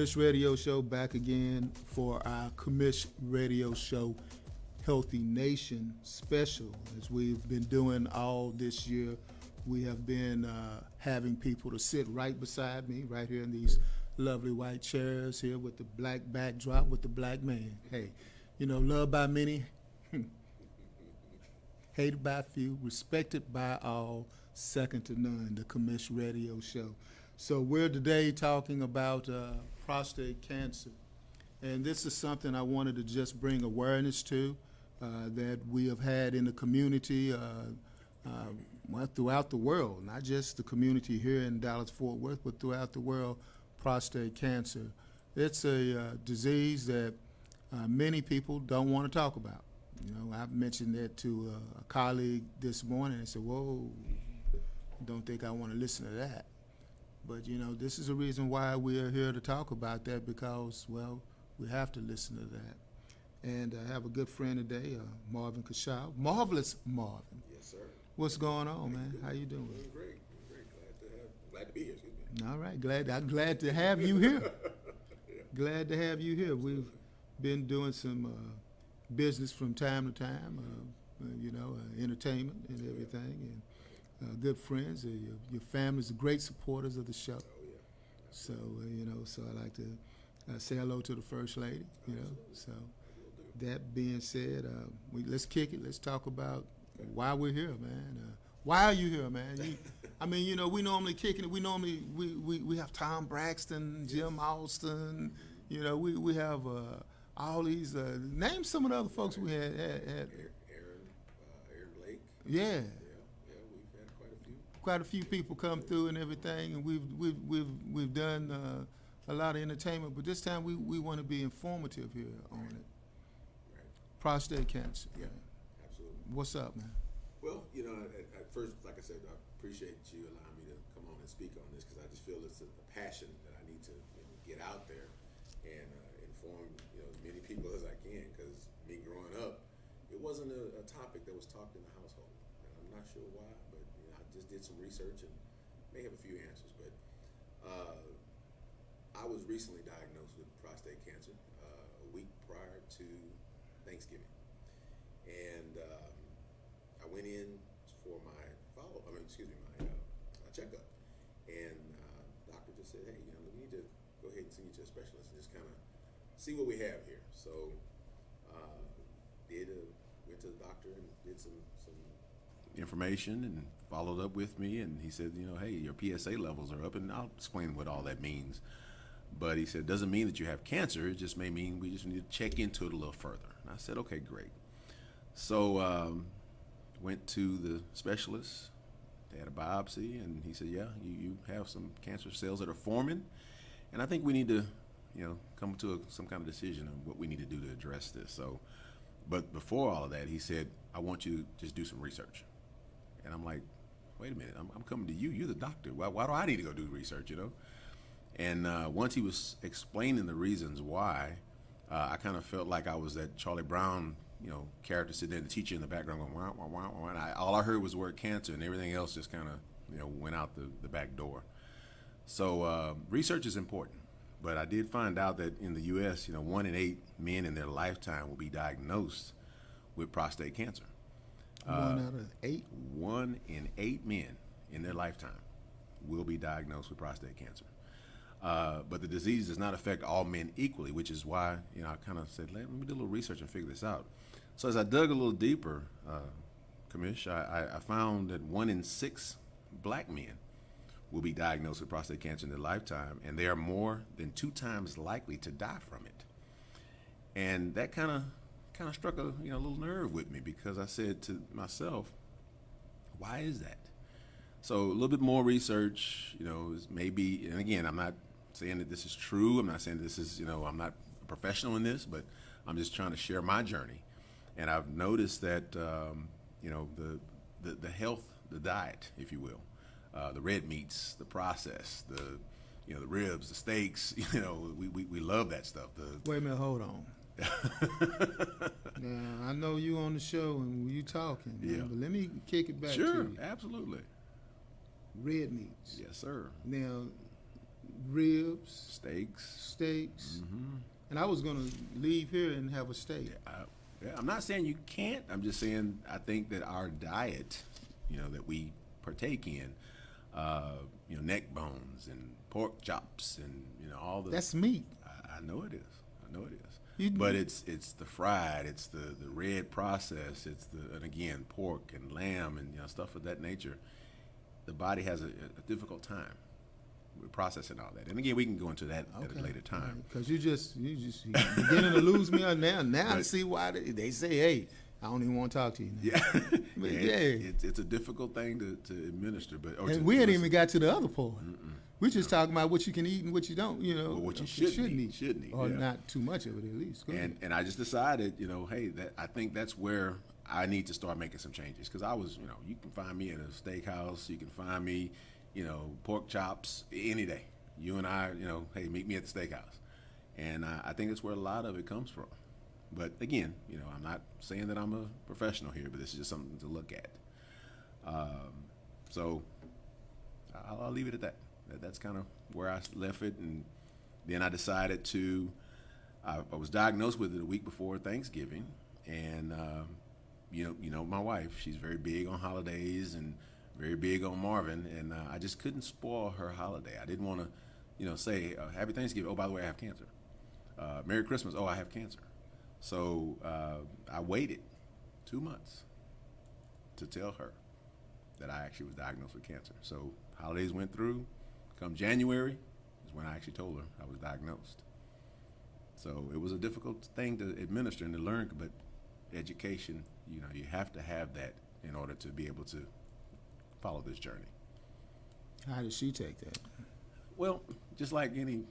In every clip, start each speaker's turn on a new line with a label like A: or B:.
A: Commish Radio Show back again for our Commish Radio Show Healthy Nation special. As we've been doing all this year, we have been having people to sit right beside me, right here in these lovely white chairs here with the black backdrop with the black man. Hey, you know, loved by many, hated by few, respected by all, second to none, the Commish Radio Show. So we're today talking about prostate cancer. And this is something I wanted to just bring awareness to that we have had in the community throughout the world, not just the community here in Dallas-Fort Worth, but throughout the world, prostate cancer. It's a disease that many people don't want to talk about. You know, I mentioned that to a colleague this morning and said, whoa, don't think I want to listen to that. But, you know, this is a reason why we are here to talk about that because, well, we have to listen to that. And I have a good friend today, Marvin Cashaw. Marvelous Marvin.
B: Yes, sir.
A: What's going on, man? How you doing?
B: Doing great. Glad to be here. Excuse me.
A: All right. I'm glad to have you here.
B: Yeah.
A: Glad to have you here. We've been doing some business from time to time, entertainment and everything. And good friends. Your family's great supporters of the show.
B: Oh, yeah.
A: So, so I like to say hello to the First Lady, you know. So that being said, let's kick it. Let's talk about why we're here, man. Why are you here, man? We normally kicking it. We normally we have Tom Braxton, Jim Alston. You know, we have all these. Name some of the other folks we had.
B: Aaron Blake.
A: Yeah.
B: We've had
A: quite a few people come through and everything, and we've done a lot of entertainment, but this time we want to be informative here on it.
B: Right.
A: Prostate cancer.
B: Yeah, absolutely.
A: What's up, man?
B: Well, you know, at first, like I said, I appreciate you allowing me to come on and speak on this because I just feel it's a passion that I need to get out there and inform as many people as I can. Because me growing up, it wasn't a topic that was talked in the household, and I'm not sure why, but I just did some research and may have a few answers. But I was recently diagnosed with prostate cancer a week prior to Thanksgiving, and I went in for my checkup, and doctor just said, hey, we need to go ahead and send you to a specialist and just kind of see what we have here. So went to the doctor and did some information and followed up with me, and he said, hey, your PSA levels are up, and I'll explain what all that means. But he said, it doesn't mean that you have cancer, it just may mean we just need to check into it a little further. And I said, okay, great. So went to the specialist, they had a biopsy, and he said, yeah, you have some cancer cells that are forming, and I think we need to, come to some kind of decision on what we need to do to address this. So, but before all of that, he said, I want you to just do some research. And I'm like, wait a minute, I'm coming to you. You're the doctor. Why do I need to go do research, And once he was explaining the reasons why, I kind of felt like I was that Charlie Brown, character sitting there, the teacher in the background going, wah, wah, wah, wah. And all I heard was the word cancer, and everything else just kind of, went out the back door. So research is important. But I did find out that in the U.S., 1 in 8 men in their lifetime will be diagnosed with prostate cancer.
A: 1 out of 8?
B: 1 in 8 men in their lifetime will be diagnosed with prostate cancer. But the disease does not affect all men equally, which is why, I kind of said, let me do a little research and figure this out. So as I dug a little deeper, Commish, I found that 1 in 6 black men will be diagnosed with prostate cancer in their lifetime, and they are more than 2 times likely to die from it. And that kind of struck a little nerve with me, because I said to myself, why is that? So a little bit more research, maybe, and again, I'm not saying that this is true. I'm not saying this is, I'm not a professional in this, but I'm just trying to share my journey. And I've noticed that, the health, the diet, if you will, the red meats, the processed, the ribs, the steaks, we love that stuff.
A: Wait a minute, hold on. Now, I know you on the show and you talking, man, but let me kick it back to you.
B: Sure, absolutely.
A: Red meats.
B: Yes, sir.
A: Now, ribs,
B: Steaks.
A: steaks, and I was gonna leave here and have a steak.
B: Yeah, I'm not saying you can't. I'm just saying I think that our diet, that we partake in, neck bones and pork chops and all the.
A: That's meat.
B: I know it is. I know it is.
A: You-
B: But it's the fried, it's the red process, and again pork and lamb and stuff of that nature. The body has a difficult time with processing all that. And again, we can go into that at a later time.
A: Because you're beginning to lose me on now. Now I see why they say, hey, I don't even want to talk to you now.
B: Yeah,
A: But
B: it's a difficult thing to administer.
A: And we ain't even got to the other part. We're just talking about what you can eat and what you don't,
B: Well, what you shouldn't eat.
A: Or
B: Yeah.
A: not too much of it, at least. Go ahead.
B: And I just decided, hey, I think that's where I need to start making some changes. Because I was, you can find me at a steakhouse. You can find me, pork chops any day. You and I, hey, meet me at the steakhouse. And I think that's where a lot of it comes from. But again, I'm not saying that I'm a professional here, but this is just something to look at. So I'll leave it at that. That's kind of where I left it. And then I decided I was diagnosed with it a week before Thanksgiving. And, my wife, she's very big on holidays and very big on Marvin. And I just couldn't spoil her holiday. I didn't want to, say, Happy Thanksgiving. Oh, by the way, I have cancer. Merry Christmas. Oh, I have cancer. So I waited 2 months to tell her that I actually was diagnosed with cancer. So holidays went through. Come January is when I actually told her I was diagnosed. So it was a difficult thing to administer and to learn, but education, you have to have that in order to be able to follow this journey.
A: How did she take that?
B: Well, just like any,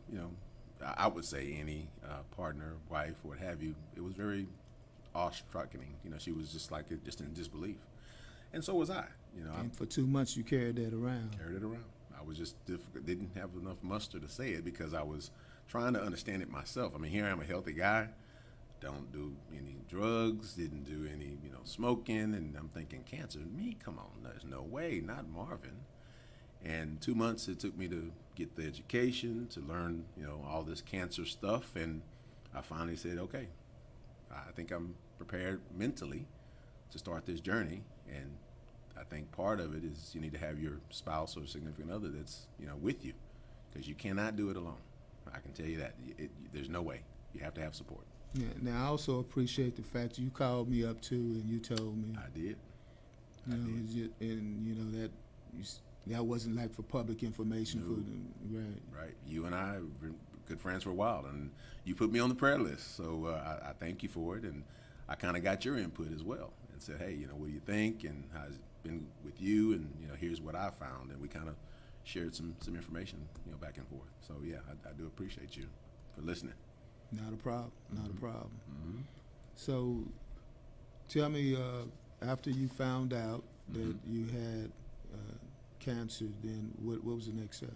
B: I would say any partner, wife, what have you, it was very awe-striking. She was just in disbelief. And so was I.
A: And for 2 months you carried that around.
B: Carried it around. I was just didn't have enough muster to say it because I was trying to understand it myself. I mean, here I am, a healthy guy, don't do any drugs, didn't do any, smoking, and I'm thinking, cancer? Me? Come on, there's no way, not Marvin. And 2 months it took me to get the education, to learn, all this cancer stuff, and I finally said, okay, I think I'm prepared mentally to start this journey, and I think part of it is you need to have your spouse or significant other that's, with you, because you cannot do it alone. I can tell you that. There's no way. You have to have support.
A: Yeah. Now, I also appreciate the fact you called me up too and you told me.
B: I did.
A: That wasn't like for public information.
B: No.
A: Right.
B: Right. You and I were good friends for a while, and you put me on the prayer list. So I thank you for it, and I kind of got your input as well, and said, hey, what do you think, and how's it been with you, and here's what I found, and we kind of shared some information, back and forth. So yeah, I do appreciate you for listening.
A: Not a problem. Not a problem.
B: Mm-hmm.
A: So, tell me, after you found out that you had cancer, then what was the next step?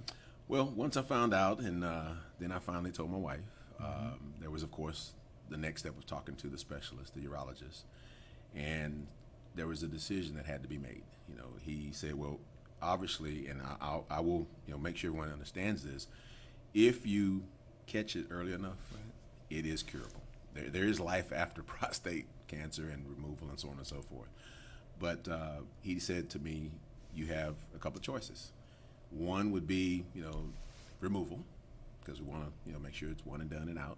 B: Well, once I found out, and then I finally told my wife. There was, of course, the next step was talking to the specialist, the urologist, and there was a decision that had to be made. He said, well, obviously, and I will, make sure everyone understands this. If you catch it early enough, it is curable. There is life after prostate cancer and removal and so on and so forth. But he said to me, you have a couple of choices. One would be, removal, because we want to, make sure it's one and done and out.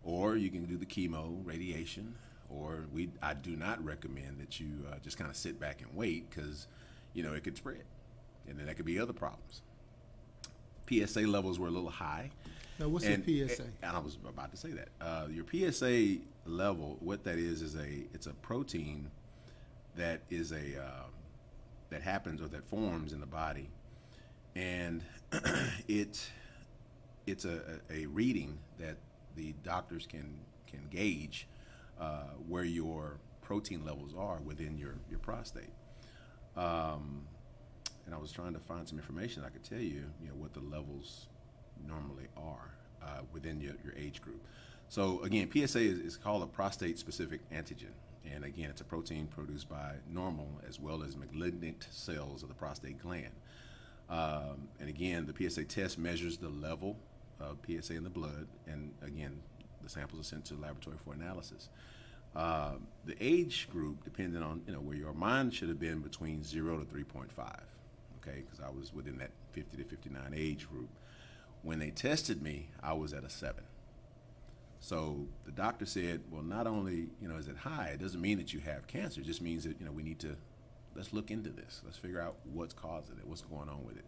B: Or you can do the chemo, radiation, or I do not recommend that you just kind of sit back and wait, because, it could spread. And then there could be other problems. PSA levels were a little high.
A: Now, what's a PSA?
B: And I was about to say that. Your PSA level, what that is it's a protein that is that happens or that forms in the body, and it's a reading that the doctors can gauge where your protein levels are within your prostate. And I was trying to find some information I could tell you, what the levels normally are within your age group. So again, PSA is called a prostate-specific antigen. And again, it's a protein produced by normal as well as malignant cells of the prostate gland. And again, the PSA test measures the level of PSA in the blood, and again, the samples are sent to the laboratory for analysis. The age group, depending on where your mind should have been between 0 to 3.5, okay, because I was within that 50 to 59 age group. When they tested me, I was at a 7. So the doctor said, well, not only is it high, it doesn't mean that you have cancer. It just means that we need to let's look into this. Let's figure out what's causing it, what's going on with it.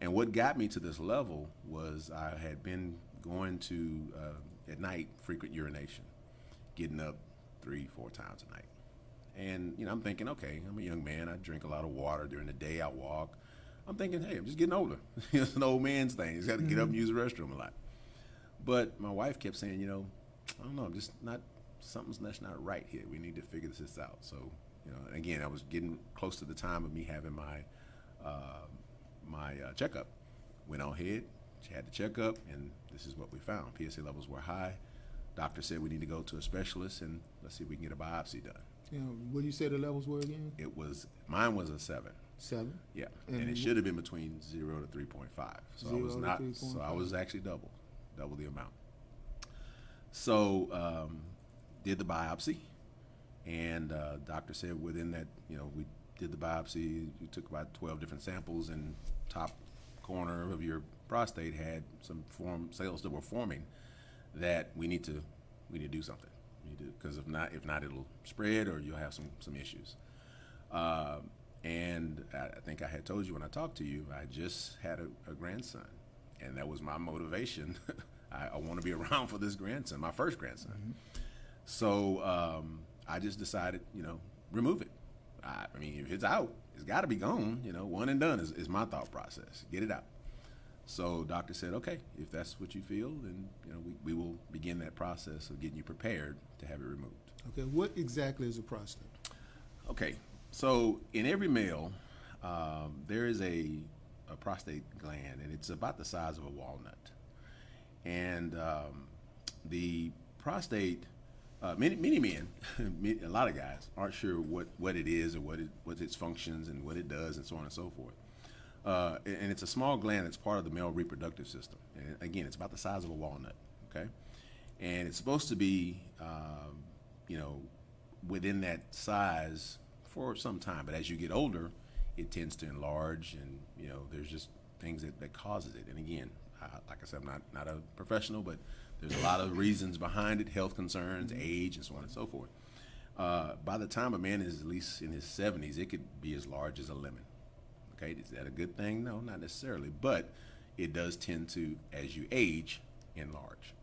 B: And what got me to this level was I had been going to at night frequent urination, getting up 3-4 times a night. And I'm thinking, okay, I'm a young man. I drink a lot of water during the day. I walk. I'm thinking, hey, I'm just getting older. It's an old man's thing. He's got to get up and use the restroom a lot. But my wife kept saying, I don't know, I'm just not, that's not right here. We need to figure this out. So, again, I was getting close to the time of me having my checkup. Went on ahead, she had the checkup, and this is what we found. PSA levels were high. Doctor said we need to go to a specialist, and let's see if we can get a biopsy done.
A: What did you say the levels were again?
B: Mine was a 7.
A: 7?
B: Yeah, and it should have been between 0 to 3.5. So I was not. So I was actually double the amount. So did the biopsy, and doctor said within that, we did the biopsy. We took about 12 different samples, and top corner of your prostate had some cells that were forming that we need to do something. Because if not, it'll spread or you'll have some issues. And I think I had told you when I talked to you, I just had a grandson, and that was my motivation. I want to be around for this grandson, my first grandson. Mm-hmm. So I just decided, remove it. I mean, if it's out, it's got to be gone. One and done is my thought process. Get it out. So doctor said, okay, if that's what you feel, then we will begin that process of getting you prepared to have it removed.
A: Okay, what exactly is a prostate?
B: Okay, so in every male, there is a prostate gland, and it's about the size of a walnut. And the prostate, many men, a lot of guys aren't sure what it is or what its functions and what it does and so on and so forth. And it's a small gland that's part of the male reproductive system. And again, it's about the size of a walnut, okay? And it's supposed to be, within that size for some time. But as you get older, it tends to enlarge, and, there's just things that causes it. And again, like I said, I'm not a professional, but there's a lot of reasons behind it, health concerns, age, and so on and so forth. By the time a man is at least in his 70s, it could be as large as a lemon. Okay, is that a good thing? No, not necessarily, but it does tend to, as you age, enlarge.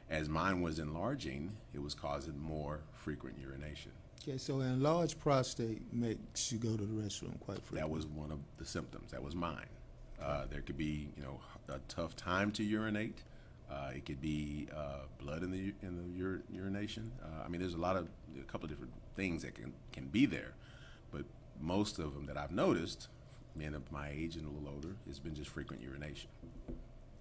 B: As mine was enlarging, it was causing more frequent urination.
A: Okay, so enlarged prostate makes you go to the restroom quite frequently.
B: That was one of the symptoms. That was mine. There could be, a tough time to urinate. It could be blood in the urination. There's a couple of different things that can be there, but most of them that I've noticed, men of my age and a little older, it's been just frequent urination,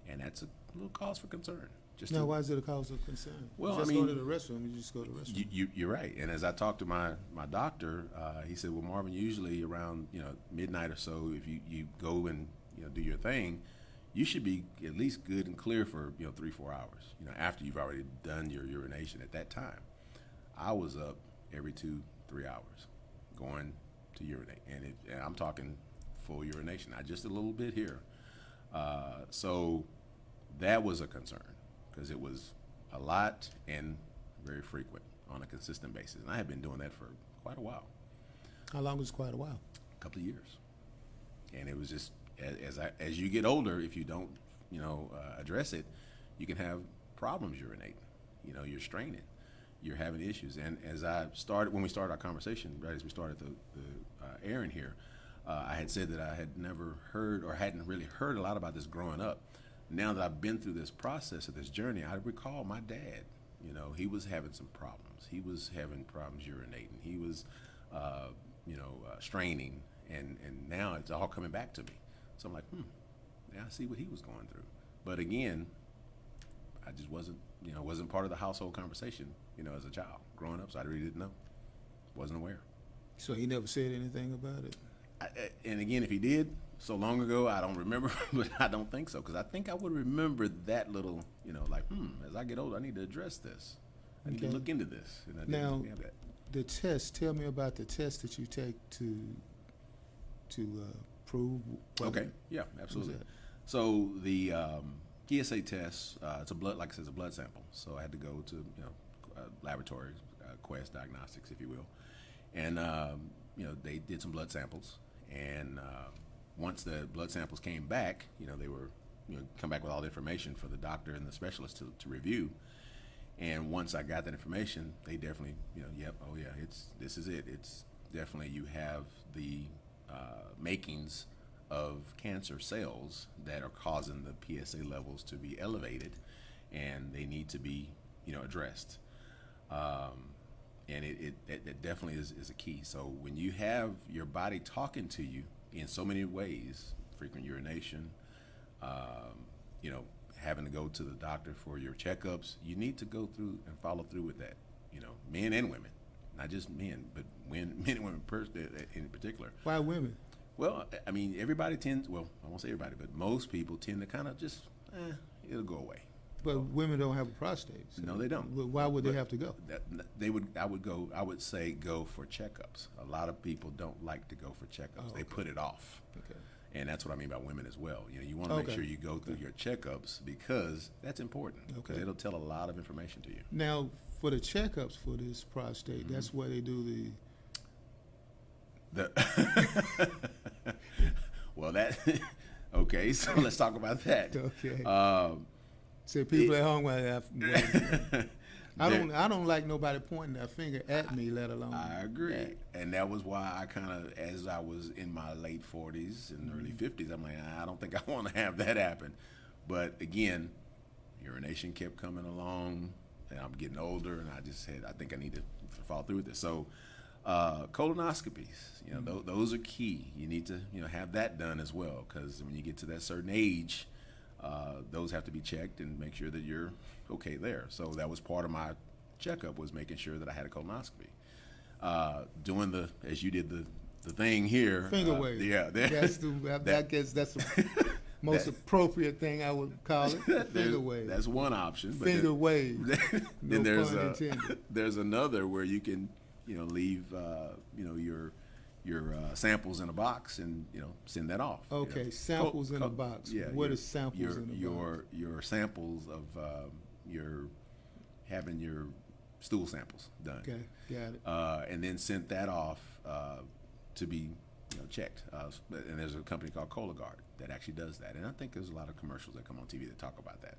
B: and that's a little cause for concern.
A: Why is it a cause of concern?
B: Well,
A: go to the restroom. You just go to the restroom.
B: You're right. And as I talked to my doctor, he said, well, Marvin, usually around midnight or so, if you go and do your thing, you should be at least good and clear for 3-4 hours. After you've already done your urination. At that time, I was up every 2-3 hours going to urinate, and I'm talking full urination, not just a little bit here. So that was a concern, because it was a lot and very frequent on a consistent basis. And I had been doing that for quite a while.
A: How long was quite a while?
B: A couple of years. And it was just, as you get older, if you don't, address it, you can have problems urinating. You're straining. You're having issues. And when we started our conversation, right as we started the airing here, I had said that I had never heard or hadn't really heard a lot about this growing up. Now that I've been through this process of this journey, I recall my dad. He was having some problems. He was having problems urinating. He was, straining, and now it's all coming back to me. So I'm like, now I see what he was going through. But again, I just wasn't part of the household conversation, as a child growing up. So I really didn't know, wasn't aware.
A: So he never said anything about it?
B: And again, if he did, so long ago, I don't remember, but I don't think so, because I think I would remember that little, like, as I get older, I need to address this. I need to look into this. And I
A: Now,
B: didn't have that.
A: the test, tell me about the test that you take to prove.
B: Okay, yeah, absolutely.
A: that?
B: So the PSA test, it's a blood, like I said, it's a blood sample. So I had to go to, laboratory, Quest Diagnostics, if you will. And, they did some blood samples. And once the blood samples came back, they were, come back with all the information for the doctor and the specialist to review. And once I got that information, they definitely, this is it. It's definitely, you have the makings of cancer cells that are causing the PSA levels to be elevated, and they need to be, addressed. And it definitely is a key. So when you have your body talking to you in so many ways, frequent urination, having to go to the doctor for your checkups, you need to go through and follow through with that. Men and women, not just men, but men and women in particular.
A: Why women?
B: Well, I mean, everybody tends, well, I won't say everybody, but most people tend to kind of just, it'll go away.
A: But women don't have a prostate. So
B: No, they don't.
A: Why would they have to go?
B: I would say go for checkups. A lot of people don't like to go for checkups.
A: Oh,
B: They
A: okay.
B: put it off.
A: Okay.
B: And that's what I mean by women as well. You want to make
A: Okay.
B: sure you go through your checkups, because that's important.
A: Okay.
B: 'Cause it'll tell a lot of information to you.
A: Now, for the checkups for this prostate, that's where they do
B: Well, okay, so let's talk about that.
A: Okay. Say people at home, I don't like nobody pointing their finger at me, let alone.
B: I agree.
A: that.
B: And that was why I kind of, as I was in my late 40s and early 50s, I'm like, I don't think I want to have that happen. But again, urination kept coming along, and I'm getting older, and I just said, I think I need to follow through with this. So colonoscopies, those are key. You need to, have that done as well, because when you get to that certain age, those have to be checked and make sure that you're okay there. So that was part of my checkup, was making sure that I had a colonoscopy. Doing as you did the thing here.
A: Finger wave.
B: Yeah.
A: I guess that's the most appropriate thing I would call it. Finger wave.
B: That's one option. But
A: Finger wave.
B: Then
A: No pun intended.
B: there's another where you can, leave, your samples in a box and send that off.
A: Okay, samples in a box.
B: Yeah.
A: What is samples in a box?
B: Your samples of having your stool samples done.
A: Okay, got it.
B: And then sent that off to be checked. And there's a company called Cologuard that actually does that. And I think there's a lot of commercials that come on TV that talk about that.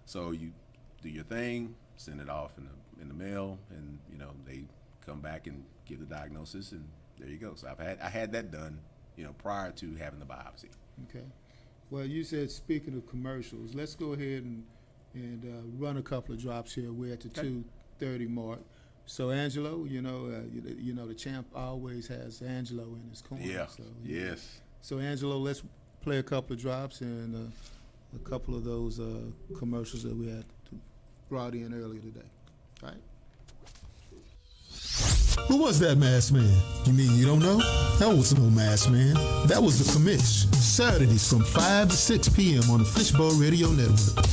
B: So you do your thing, send it off in the mail, and they come back and give the diagnosis, and there you go. So I had that done, prior to having the biopsy.
A: Okay. Well, you said, speaking of commercials, let's go ahead and run a couple of drops here. We're at the 2:30 mark. So Angelo, the champ always has Angelo in his corner.
B: Yeah.
A: So,
B: Yes.
A: So Angelo, let's play a couple of drops and a couple of those commercials that we had brought in earlier today. All right.
C: Who was that masked man? You mean you don't know? That was no masked man. That was the commish. Saturdays from 5 to 6 p.m. on the Fishbowl Radio Network.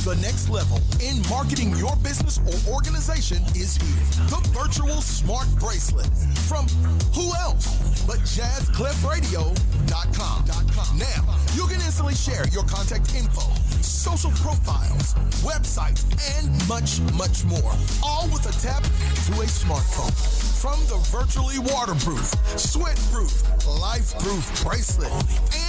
D: The next level in marketing your business or organization is here. The Virtual Smart Bracelet from who else but JazzCliffRadio.com. Now, you can instantly share your contact info, social profiles, websites, and much, much more, all with a tap to a smartphone. From the virtually waterproof, sweat-proof, life-proof bracelet,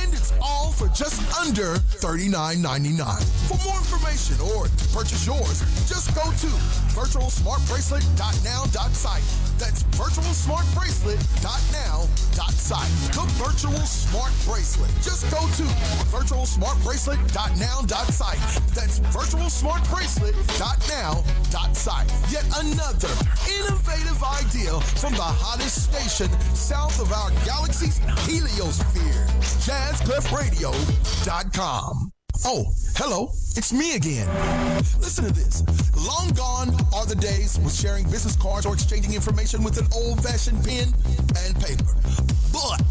D: and it's all for just under $39.99. For more information or to purchase yours, just go to virtualsmartbracelet.now.site. That's virtualsmartbracelet.now.site. The Virtual Smart Bracelet. Just go to virtualsmartbracelet.now.site. That's virtualsmartbracelet.now.site. Yet another innovative idea from the hottest station south of our galaxy's heliosphere. JazzCliffRadio.com. Oh, hello, it's me again. Listen to this. Long gone are the days with sharing business cards or exchanging information with an old-fashioned pen and paper. But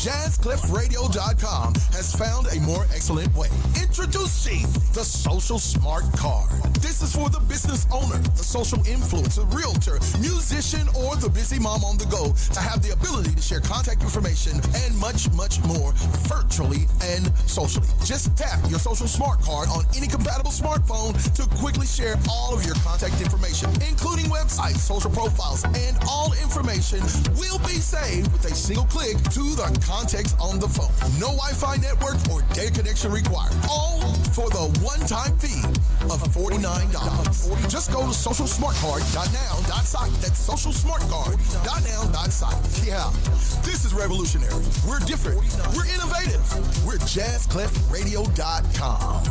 D: JazzCliffRadio.com has found a more excellent way. Introducing the Social Smart Card. This is for the business owner, the social influencer, realtor, musician, or the busy mom on the go to have the ability to share contact information and much, much more virtually and socially. Just tap your Social Smart Card on any compatible smartphone to quickly share all of your contact information, including websites, social profiles, and all information will be saved with a single click to the contacts on the phone. No Wi-Fi network or data connection required. All for the one-time fee of $49. Just go to socialsmartcard.now.site. That's socialsmartcard.now.site. Yeah, this is revolutionary. We're different. We're innovative. We're JazzCliffRadio.com.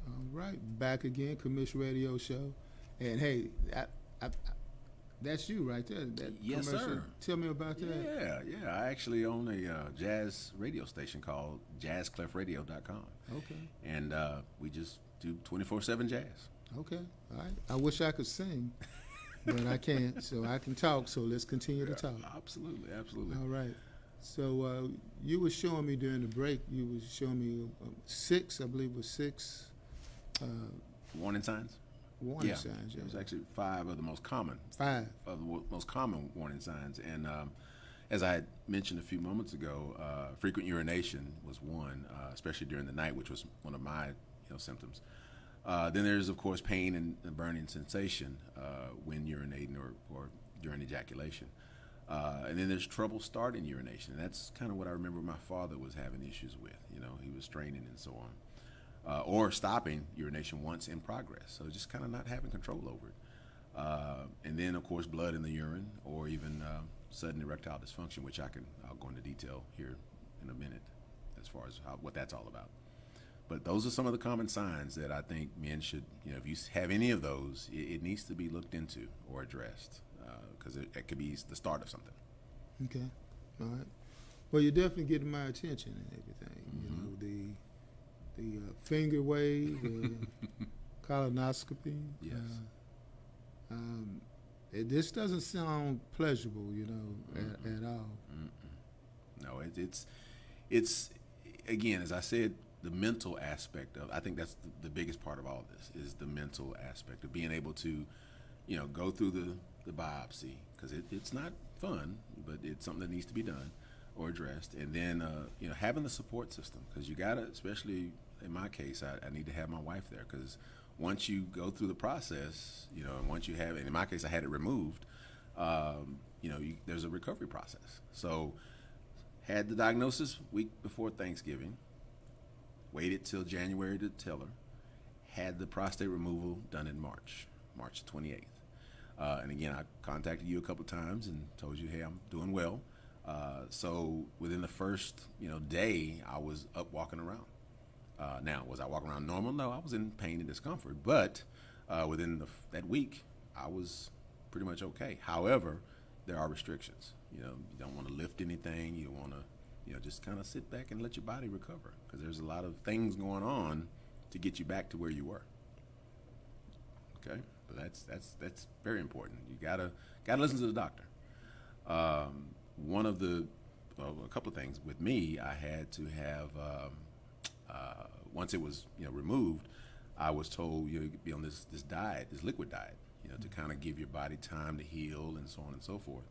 A: All right, back again, Commish Radio Show. And hey, that's you right there. That
B: Yes,
A: commercial.
B: sir.
A: Tell me about that.
B: Yeah. I actually own a jazz radio station called JazzCliffRadio.com.
A: Okay.
B: And we just do 24/7 jazz.
A: Okay. All right. I wish I could sing, but I can't. So I can talk. So let's continue to talk.
B: Absolutely.
A: All right. So you were showing me during the break. You were showing me six. I believe it was six.
B: Warning signs?
A: Warning signs.
B: It was actually 5 of the most common.
A: 5
B: of the most common warning signs. And as I had mentioned a few moments ago, frequent urination was one, especially during the night, which was one of my symptoms. Then there's, of course, pain and the burning sensation when urinating or during ejaculation. And then there's trouble starting urination. And that's kind of what I remember my father was having issues with. He was straining and so on. Or stopping urination once in progress. So just kind of not having control over it. And then, of course, blood in the urine, or even sudden erectile dysfunction, which I'll go into detail here in a minute as far as what that's all about. But those are some of the common signs that I think men should, if you have any of those, it needs to be looked into or addressed, because it could be the start of something.
A: Okay. All right. Well, you're definitely getting my attention and everything.
B: Mm-hmm.
A: The finger wave, colonoscopy.
B: Yes.
A: This doesn't sound pleasurable, at all.
B: No, it's again, as I said, the mental aspect of. I think that's the biggest part of all this is the mental aspect of being able to, go through the biopsy, because it's not fun, but it's something that needs to be done or addressed, and then having the support system, because you gotta, especially in my case, I need to have my wife there, because once you go through the process, and once you have, and in my case I had it removed, there's a recovery process. So had the diagnosis week before Thanksgiving, waited till January to tell her, had the prostate removal done in March 28th. And again, I contacted you a couple times and told you, hey, I'm doing well. So within the first, day, I was up walking around. Now, was I walking around normal? No, I was in pain and discomfort. But within that week, I was pretty much okay. However, there are restrictions. You don't want to lift anything. You want to, just kind of sit back and let your body recover, because there's a lot of things going on to get you back to where you were. Okay, but that's very important. You gotta listen to the doctor. One of a couple of things with me, I had to have once it was removed, I was told you'd be on this diet, this liquid diet, to kind of give your body time to heal and so on and so forth.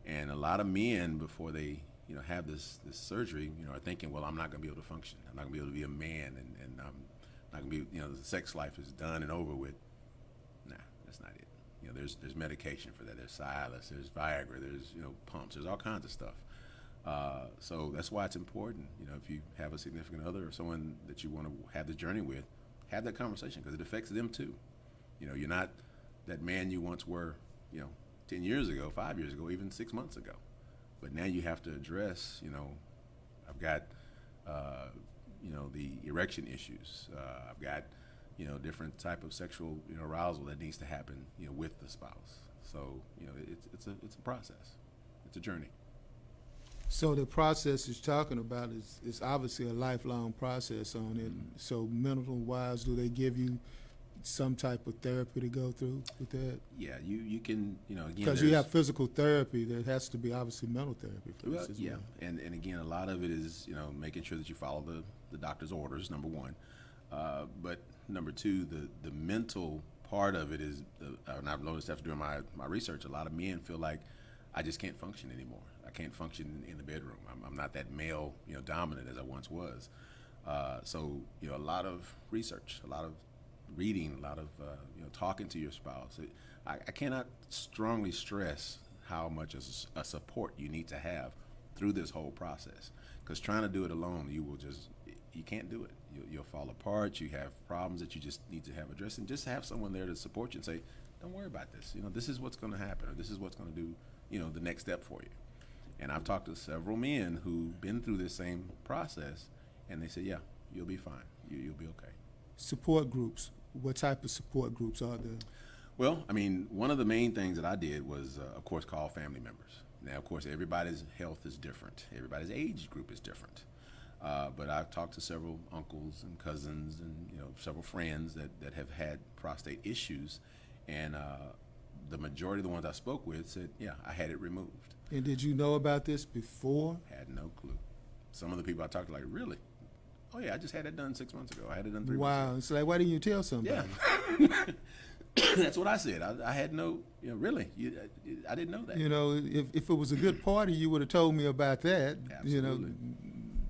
B: And a lot of men, before they have this surgery, are thinking, well, I'm not going to be able to function. I'm not going to be able to be a man, and I'm not going to be, the sex life is done and over with. Nah, that's not it. There's medication for that. There's Cialis, there's Viagra, there's pumps, there's all kinds of stuff. So that's why it's important. If you have a significant other or someone that you want to have the journey with, have that conversation, because it affects them too. You're not that man you once were, 10 years ago, 5 years ago, even 6 months ago. But now you have to address, I've got, the erection issues. I've got, different type of sexual, arousal that needs to happen, with the spouse. So, it's a process. It's a journey.
A: So the process you're talking about is obviously a lifelong process on it. So mental-wise, do they give you some type of therapy to go through with that?
B: Yeah, you can, again,
A: Because you have physical therapy, there has to be obviously mental therapy for this as
B: yeah,
A: well.
B: and again, a lot of it is, making sure that you follow the doctor's orders, number one. But number two, the mental part of it is, and I've noticed after doing my research, a lot of men feel like I just can't function anymore. I can't function in the bedroom. I'm not that male, dominant as I once was. So, a lot of research, a lot of reading, a lot of, talking to your spouse. I cannot strongly stress how much a support you need to have through this whole process. Because trying to do it alone, you can't do it. You'll fall apart. You have problems that you just need to have addressed, and just have someone there to support you and say, don't worry about this. This is what's going to happen, or this is what's going to do, the next step for you. And I've talked to several men who've been through this same process, and they say, yeah, you'll be fine. You'll be okay.
A: Support groups. What type of support groups are there?
B: Well, one of the main things that I did was, of course, call family members. Now, of course, everybody's health is different. Everybody's age group is different. But I've talked to several uncles and cousins and, several friends that have had prostate issues. And the majority of the ones I spoke with said, yeah, I had it removed.
A: And did you know about this before?
B: Had no clue. Some of the people I talked to, like, really? Oh, yeah, I just had it done 6 months ago. I had it done 3 months ago.
A: Wow. It's like, why didn't you tell somebody?
B: Yeah. That's what I said. I had no, really, I didn't know that.
A: If it was a good party, you would have told me about that.
B: Absolutely.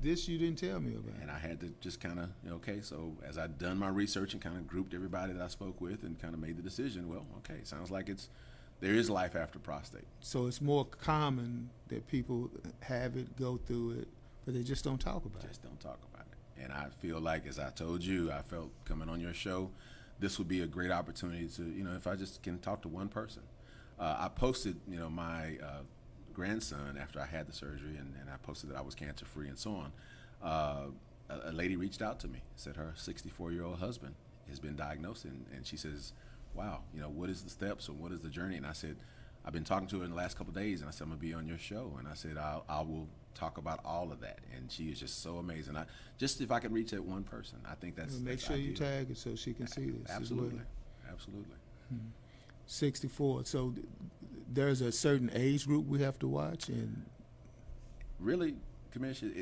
A: This you didn't tell me about.
B: And I had to just kind of, okay, so as I'd done my research and kind of grouped everybody that I spoke with and kind of made the decision, well, okay, sounds like there is life after prostate.
A: So it's more common that people have it, go through it, but they just don't talk about it.
B: Just don't talk about it. And I feel like, as I told you, I felt coming on your show, this would be a great opportunity to, if I just can talk to one person. I posted, my grandson after I had the surgery, and I posted that I was cancer free and so on. A lady reached out to me, said her 64-year-old husband has been diagnosed, and she says, wow, what is the steps and what is the journey? And I said, I've been talking to her in the last couple of days, and I said, I'm going to be on your show. And I said, I will talk about all of that. And she is just so amazing. If I could reach that one person, I think that's
A: Make sure
B: ideal.
A: you tag her so she can see this.
B: Absolutely.
A: As well.
B: Absolutely.
A: 64. So there's a certain age group we have to watch, and
B: really, Commissioner,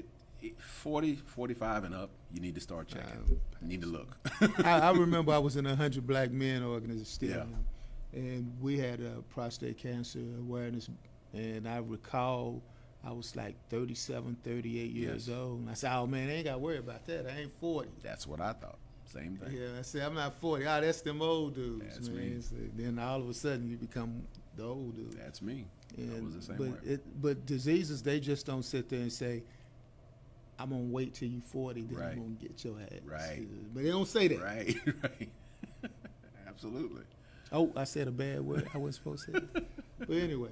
B: 40, 45 and up, you need to start checking. You need to look.
A: I remember I was in a 100 Black Men organization still,
B: Yeah.
A: and we had a prostate cancer awareness, and I recall I was like 37, 38 years
B: Yes.
A: old, and I said, oh man, I ain't got to worry about that. I ain't 40.
B: That's what I thought. Same thing.
A: Yeah, I said, I'm not 40. Ah, that's them old dudes,
B: That's
A: man.
B: me.
A: So then all of a sudden you become the old dude.
B: That's me. I
A: And-
B: was the same
A: but
B: way.
A: but diseases, they just don't sit there and say, I'm going to wait till you 40, then
B: Right.
A: I'm going to get your ass.
B: Right.
A: But they don't say that.
B: Right, right. Absolutely.
A: Oh, I said a bad word. I wasn't supposed to say that. But anyway,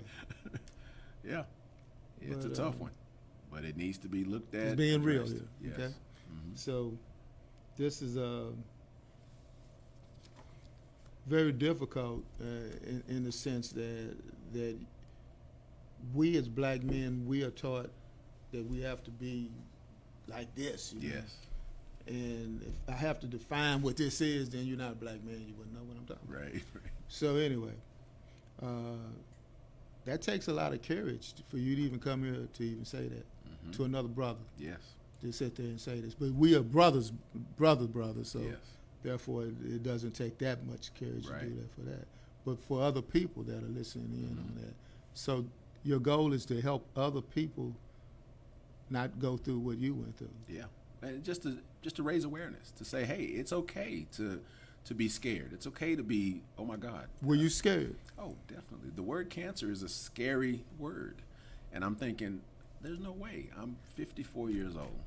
B: Yeah. It's
A: But,
B: a tough one. But it needs to be looked at.
A: it's being real
B: addressed.
A: here.
B: Yes.
A: Okay? So this is very difficult in the sense that we as black men, we are taught that we have to be like this. You know?
B: Yes.
A: And if I have to define what this is, then you're not a black man. You wouldn't know what I'm talking about.
B: Right.
A: So anyway, that takes a lot of courage for you to even come here to even say that to another brother.
B: Yes.
A: To sit there and say this. But we are brothers, so
B: Yes.
A: therefore it doesn't take that much courage to
B: Right.
A: do that for that. But for other people that are listening in on that. So your goal is to help other people not go through what you went through.
B: Yeah. And just to raise awareness, to say, hey, it's okay to be scared. It's okay to be, oh my God.
A: Were you scared?
B: Oh, definitely. The word cancer is a scary word. And I'm thinking, there's no way. I'm 54 years old.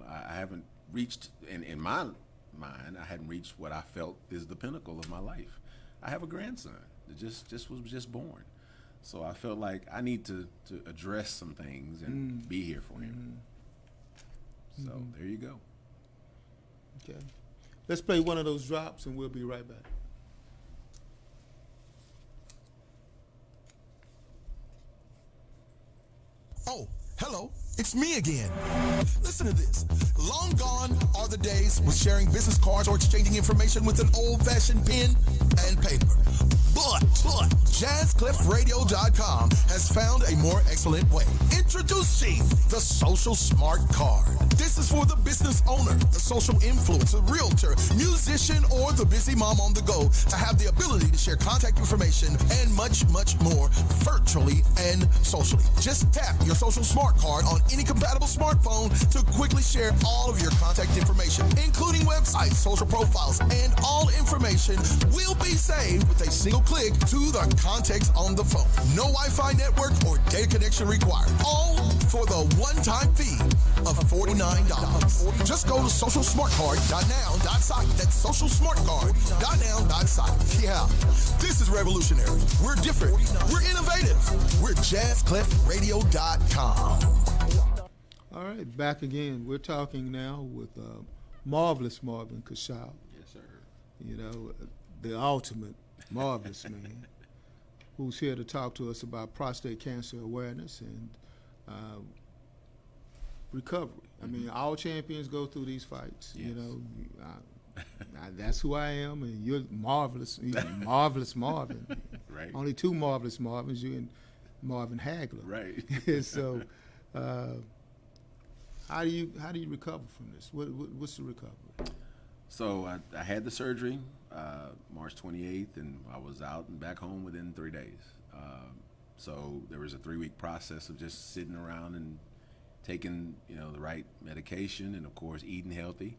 B: I haven't reached, in my mind, I hadn't reached what I felt is the pinnacle of my life. I have a grandson that just was born. So I felt like I need to address some things and be here for him. So there you go.
A: Okay. Let's play one of those drops and we'll be right back.
D: Oh, hello. It's me again. Listen to this. Long gone are the days with sharing business cards or exchanging information with an old-fashioned pen and paper. But JazzCliffRadio.com has found a more excellent way. Introducing the Social Smart Card. This is for the business owner, the social influencer, realtor, musician, or the busy mom on the go to have the ability to share contact information and much, much more virtually and socially. Just tap your Social Smart Card on any compatible smartphone to quickly share all of your contact information, including websites, social profiles, and all information will be saved with a single click to the context on the phone. No Wi-Fi network or data connection required. All for the one-time fee of $49. Just go to socialsmartcard.now.site. That's socialsmartcard.now.site. Yeah, this is revolutionary. We're different. We're innovative. We're JazzCliffRadio.com.
A: All right, back again. We're talking now with marvelous Marvin Cashaw.
B: Yes, sir.
A: You know, the ultimate marvelous man, who's here to talk to us about prostate cancer awareness and recovery. I mean, all champions go through these fights.
B: Yes.
A: You know, that's who I am, and you're marvelous, marvelous Marvin.
B: Right.
A: Only two marvelous Marvins, you and Marvin Hagler.
B: Right.
A: So, how do you recover from this? What's the recovery?
B: So I had the surgery March 28th, and I was out and back home within 3 days. So there was a 3-week process of just sitting around and taking, the right medication and, of course, eating healthy.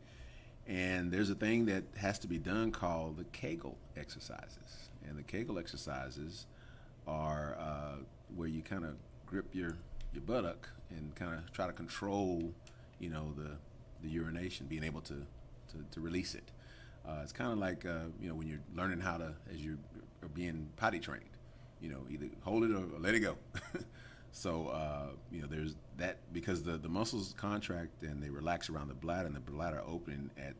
B: And there's a thing that has to be done called the Kegel exercises. And the Kegel exercises are where you kind of grip your buttock and kind of try to control, the urination, being able to release it. It's kind of like, when you're learning how to, as you're being potty trained, either hold it or let it go. So, there's that, because the muscles contract and they relax around the bladder, and the bladder opening at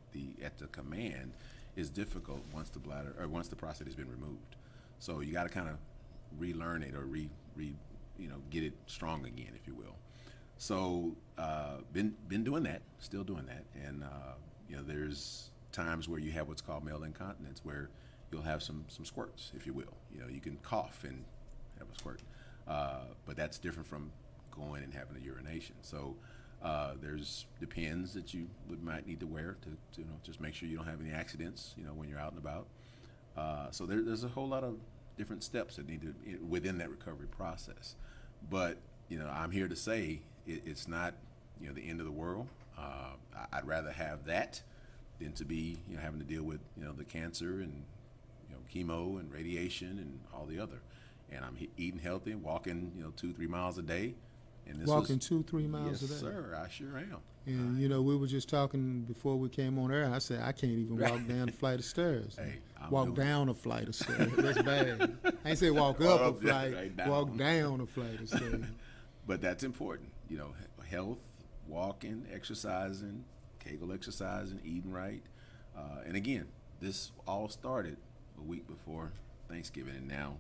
B: the command is difficult once the prostate has been removed. So you got to kind of relearn it or get it strong again, if you will. So, been doing that, still doing that, and there's times where you have what's called male incontinence, where you'll have some squirts, if you will. You can cough and have a squirt. But that's different from going and having a urination. So there's depends that you might need to wear to just make sure you don't have any accidents, when you're out and about. So there's a whole lot of different steps that need to within that recovery process. But I'm here to say it's not the end of the world. I'd rather have that than to be having to deal with the cancer and chemo and radiation and all the other. And I'm eating healthy and walking 2-3 miles a day. And this
A: Walking 2-3 miles a day.
B: Yes, sir. I sure am.
A: And we were just talking before we came on air. I said I can't even walk down a flight of stairs.
B: Hey,
A: walk down a flight of stairs. That's bad. I ain't say walk up a flight.
B: Right down.
A: Walk down a flight of stairs.
B: But that's important. Health, walking, exercising, Kegel exercising, eating right. And again, this all started a week before Thanksgiving, and now,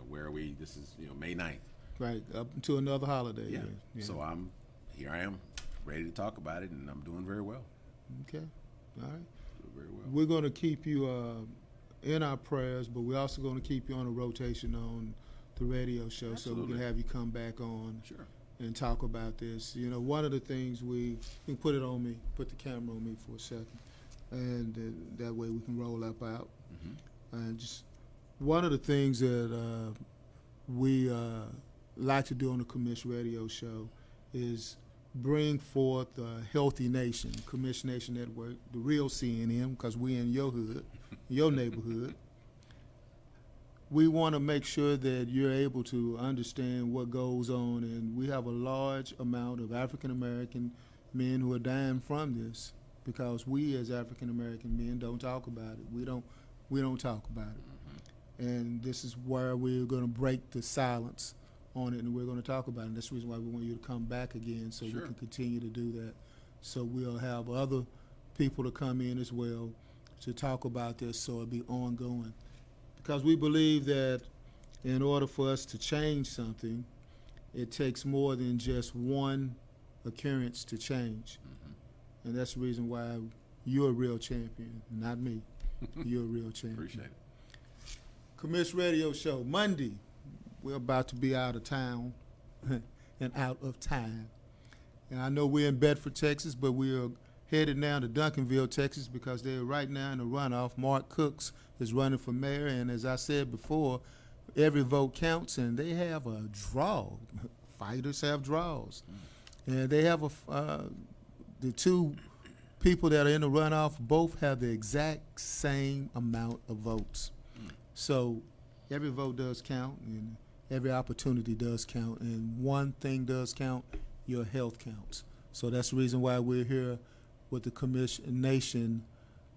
B: where are we? This is, May 9th.
A: Right, up to another holiday.
B: Yeah.
A: Yeah.
B: So I am, ready to talk about it, and I'm doing very well.
A: Okay, all right.
B: Doing very well.
A: We're going to keep you in our prayers, but we're also going to keep you on a rotation on the radio show.
B: Absolutely.
A: So we can have you come back on.
B: Sure.
A: And talk about this. One of the things you can put it on me, put the camera on me for a second, and that way we can roll up out.
B: Mm-hmm.
A: And just one of the things that we like to do on the Commish Radio Show is bring forth a healthy nation, Commish Nation Network, the real CNN, because we in your hood, your neighborhood. We want to make sure that you're able to understand what goes on, and we have a large amount of African-American men who are dying from this because we as African-American men don't talk about it. We don't talk about it. Mm-hmm. And this is where we're going to break the silence on it, and we're going to talk about it. And that's the reason why we want you to come back again so
B: Sure.
A: we can continue to do that. So we'll have other people to come in as well to talk about this so it'll be ongoing. Because we believe that in order for us to change something, it takes more than just one occurrence to change. And that's the reason why you're a real champion, not me. You're a real champion.
B: Appreciate it.
A: Commish Radio Show, Monday. We're about to be out of town and out of time. And I know we're in Bedford, Texas, but we are headed now to Duncanville, Texas, because they're right now in the runoff. Mark Cooks is running for mayor, and as I said before, every vote counts, and they have a draw. Fighters have draws. And they have the two people that are in the runoff both have the exact same amount of votes. So every vote does count, and every opportunity does count, and one thing does count: your health counts. So that's the reason why we're here with the Commission Nation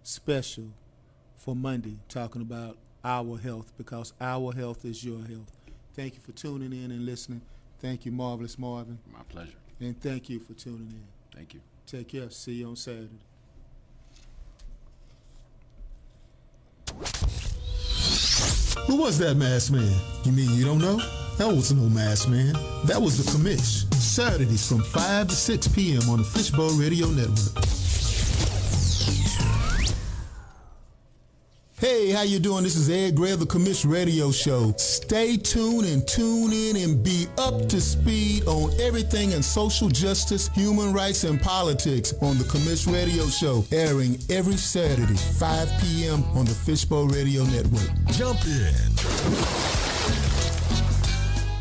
A: special for Monday, talking about our health, because our health is your health. Thank you for tuning in and listening. Thank you, Marvelous Marvin.
B: My pleasure.
A: And thank you for tuning in.
B: Thank you.
A: Take care. See you on Saturday.
C: Who was that masked man? You mean you don't know? That wasn't no masked man. That was the commish. Saturdays from 5 to 6 p.m. on the Fishbowl Radio Network. Hey, how you doing? This is Ed Gray of the Commish Radio Show. Stay tuned and tune in and be up to speed on everything in social justice, human rights, and politics on the Commish Radio Show, airing every Saturday, 5 p.m. on the Fishbowl Radio Network.
D: Jump in.